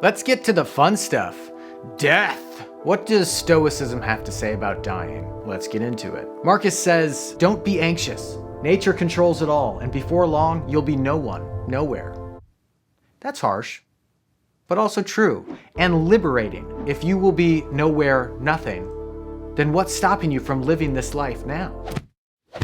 Let's get to the fun stuff. Death. What does Stoicism have to say about dying? Let's get into it. Marcus says, don't be anxious. Nature controls it all, and before long, you'll be no one, nowhere. That's harsh, but also true and liberating. If you will be nowhere, nothing, then what's stopping you from living this life now?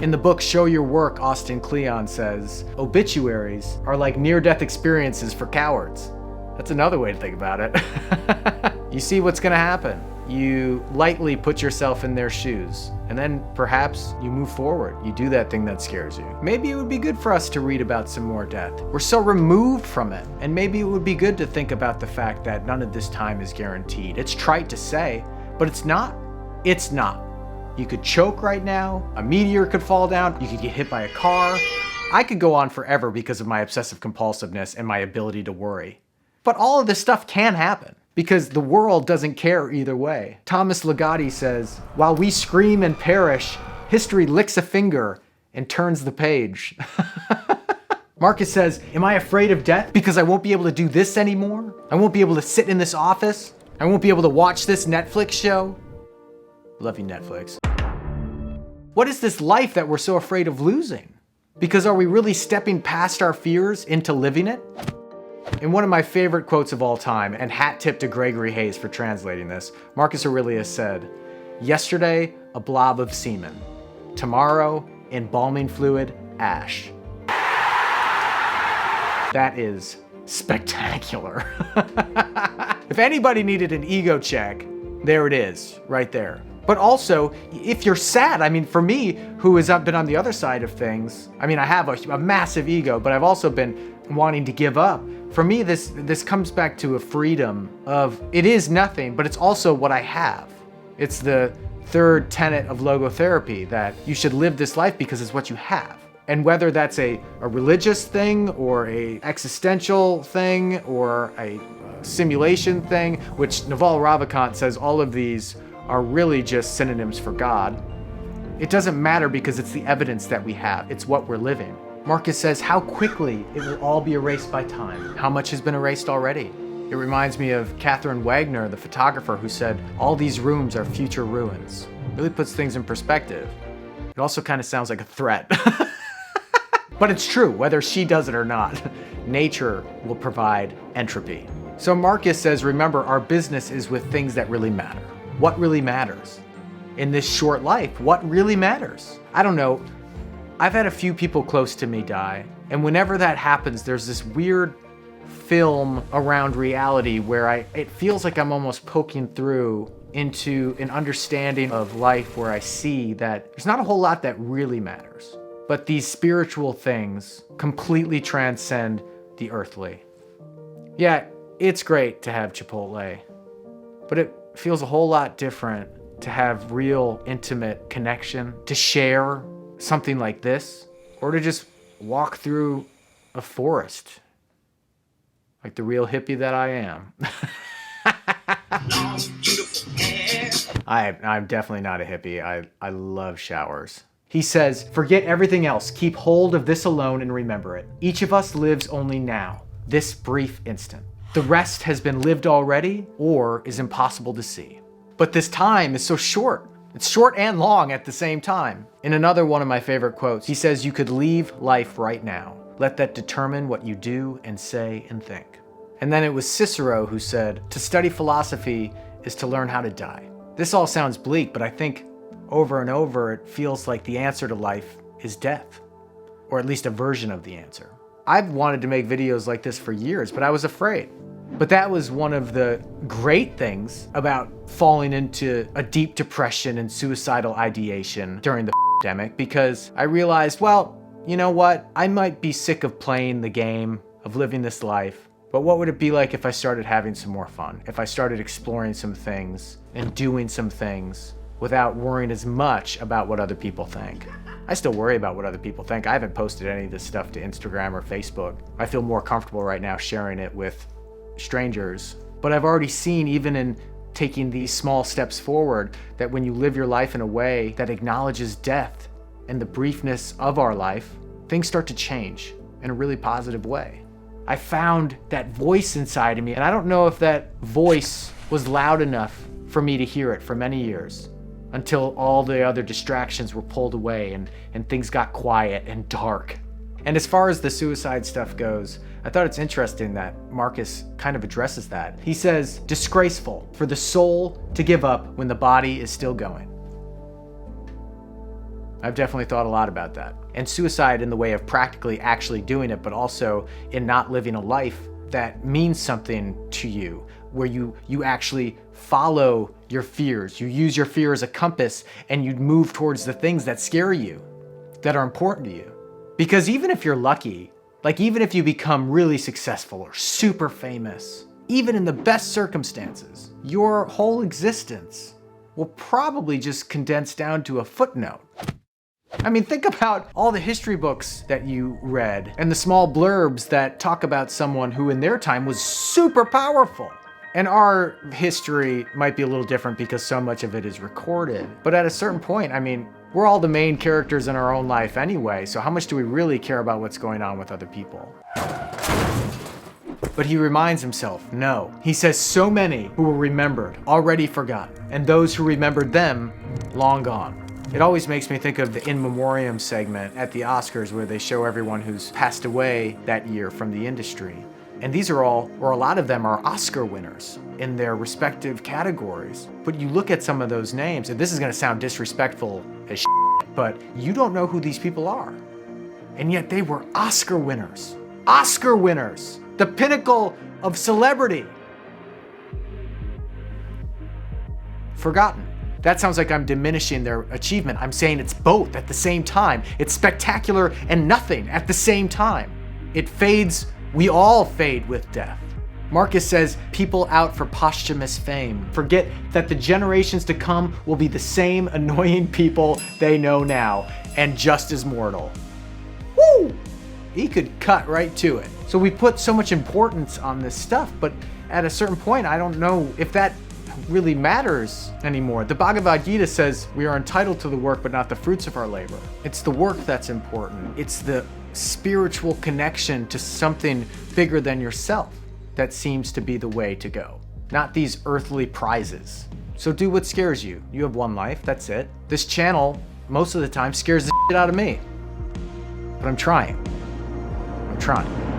In the book Show Your Work, Austin Kleon says, obituaries are like near-death experiences for cowards. That's another way to think about it. You see what's gonna happen. You lightly put yourself in their shoes, and then perhaps you move forward. You do that thing that scares you. Maybe it would be good for us to read about some more death. We're so removed from it, and maybe it would be good to think about the fact that none of this time is guaranteed. It's trite to say, but it's not. It's not. You could choke right now, a meteor could fall down, you could get hit by a car. I could go on forever because of my obsessive compulsiveness and my ability to worry. But all of this stuff can happen, because the world doesn't care either way. Thomas Ligotti says, while we scream and perish, history licks a finger and turns the page. Marcus says, am I afraid of death because I won't be able to do this anymore? I won't be able to sit in this office? I won't be able to watch this Netflix show? Love you, Netflix. What is this life that we're so afraid of losing? Because are we really stepping past our fears into living it? In one of my favorite quotes of all time, and hat tip to Gregory Hayes for translating this, Marcus Aurelius said, yesterday, a blob of semen. Tomorrow, embalming fluid, ash. That is spectacular. If anybody needed an ego check, there it is, right there. But also, if you're sad, I mean, for me, who has been on the other side of things, I mean, I have a massive ego, but I've also been wanting to give up. For me, this comes back to a freedom of, it is nothing, but it's also what I have. It's the third tenet of logotherapy, that you should live this life because it's what you have. And whether that's a religious thing, or a existential thing, or a simulation thing, which Naval Ravikant says all of these are really just synonyms for God. It doesn't matter because it's the evidence that we have. It's what we're living. Marcus says how quickly it will all be erased by time. How much has been erased already? It reminds me of Catherine Wagner, the photographer, who said, all these rooms are future ruins. Really puts things in perspective. It also kind of sounds like a threat. But it's true, whether she does it or not. Nature will provide entropy. So Marcus says, remember, our business is with things that really matter. What really matters? In this short life, what really matters? I don't know. I've had a few people close to me die, and whenever that happens, there's this weird film around reality where it feels like I'm almost poking through into an understanding of life where I see that there's not a whole lot that really matters. But these spiritual things completely transcend the earthly. Yeah, it's great to have Chipotle, but it feels a whole lot different to have real intimate connection, to share something like this, or to just walk through a forest like the real hippie that I am. I'm definitely not a hippie. I love showers. He says, forget everything else. Keep hold of this alone and remember it. Each of us lives only now, this brief instant. The rest has been lived already or is impossible to see. But this time is so short. It's short and long at the same time. In another one of my favorite quotes, he says, you could leave life right now. Let that determine what you do and say and think. And then it was Cicero who said, to study philosophy is to learn how to die. This all sounds bleak, but I think over and over it feels like the answer to life is death, or at least a version of the answer. I've wanted to make videos like this for years, but I was afraid. But that was one of the great things about falling into a deep depression and suicidal ideation during the pandemic, because I realized, well, you know what? I might be sick of playing the game, of living this life, but what would it be like if I started having some more fun? If I started exploring some things and doing some things without worrying as much about what other people think. I still worry about what other people think. I haven't posted any of this stuff to Instagram or Facebook. I feel more comfortable right now sharing it with strangers. But I've already seen, even in taking these small steps forward, that when you live your life in a way that acknowledges death and the briefness of our life, things start to change in a really positive way. I found that voice inside of me, and I don't know if that voice was loud enough for me to hear it for many years, until all the other distractions were pulled away and things got quiet and dark. And as far as the suicide stuff goes, I thought it's interesting that Marcus kind of addresses that. He says, disgraceful for the soul to give up when the body is still going. I've definitely thought a lot about that. And suicide in the way of practically actually doing it, but also in not living a life that means something to you, where you actually follow your fears. You use your fear as a compass and you move towards the things that scare you, that are important to you. Because even if you're lucky, like even if you become really successful or super famous, even in the best circumstances, your whole existence will probably just condense down to a footnote. I mean, think about all the history books that you read and the small blurbs that talk about someone who in their time was super powerful. And our history might be a little different because so much of it is recorded. But at a certain point, I mean, we're all the main characters in our own life anyway, so how much do we really care about what's going on with other people? But he reminds himself, no. He says so many who were remembered, already forgotten, and those who remembered them, long gone. It always makes me think of the In Memoriam segment at the Oscars where they show everyone who's passed away that year from the industry. And these are all, or a lot of them are Oscar winners in their respective categories. But you look at some of those names, and this is gonna sound disrespectful as shit, but you don't know who these people are. And yet they were Oscar winners. Oscar winners! The pinnacle of celebrity. Forgotten. That sounds like I'm diminishing their achievement. I'm saying it's both at the same time. It's spectacular and nothing at the same time. It fades, we all fade with death. Marcus says people out for posthumous fame forget that the generations to come will be the same annoying people they know now and just as mortal. Woo! He could cut right to it. So we put so much importance on this stuff, but at a certain point, I don't know if that really matters anymore. The Bhagavad Gita says we are entitled to the work, but not the fruits of our labor. It's the work that's important. It's the spiritual connection to something bigger than yourself that seems to be the way to go, not these earthly prizes. So do what scares you. You have one life, that's it. This channel, most of the time, scares the shit out of me. But I'm trying. I'm trying.